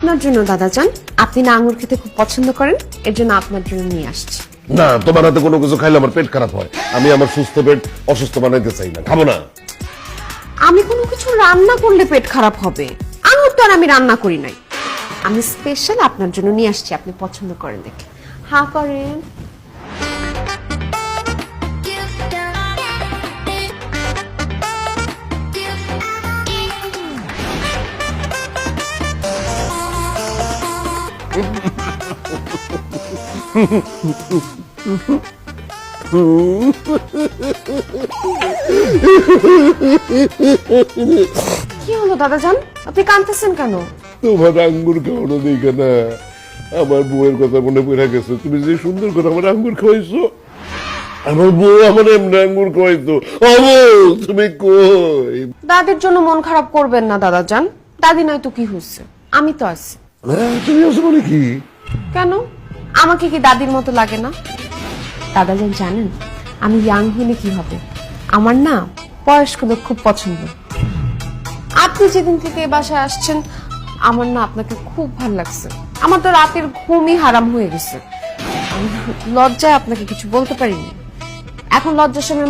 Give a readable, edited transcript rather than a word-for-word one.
আপনার জন্য দাদা যান, আপনি না আঙ্গুর খেতে খুব পছন্দ করেন, এর জন্য আপনার জন্য নিয়ে আসছি। না, তোমার হাতে কোনো কিছু খাইলে আমার পেট খারাপ হয়। আমি আমার সুস্থ পেট অসুস্থ বানাইতে চাই না, খাবো না। আমি কোনো কিছু রান্না করলে পেট খারাপ হবে? আঙ্গুর তো আর আমি রান্না করি নাই, আমি স্পেশাল আপনার জন্য নিয়ে আসছি, আপনি পছন্দ করেন দেখে। হ্যাঁ করেন। কি হলো দাদা যান, আপনি কাঁদতেছেন কেন? তোমার আঙ্গুর খাওয়ানো দেখে না আমার বউয়ের কথা মনে পড়ে গেছে। তুমি যে সুন্দর করে আমার আঙ্গুর খাওয়াইছো, আমার বউ আমার এমনি আঙ্গুর খাওয়াইতো। তুমি কই? দাদির জন্য মন খারাপ করবেন না দাদা যান, দাদি নয় তো কি হয়েছে, আমি তো আছি। তুমি আসো মানে কি? কেন, আমাকে কি দাদির মতো লাগে না? দাদা যান জানেন, আমি ইয়াং হলে কি হবে, আমার না বয়স্ক লোক খুব পছন্দ। আপনি যেদিন থেকে এ বাসায় আসছেন, আমার না আপনাকে খুব ভালো লাগছে। আমার তো রাতের ঘুমই হারাম হয়ে গেছে। আমি লজ্জায় আপনাকে কিছু বলতে পারিনি, এখন লজ্জার সময়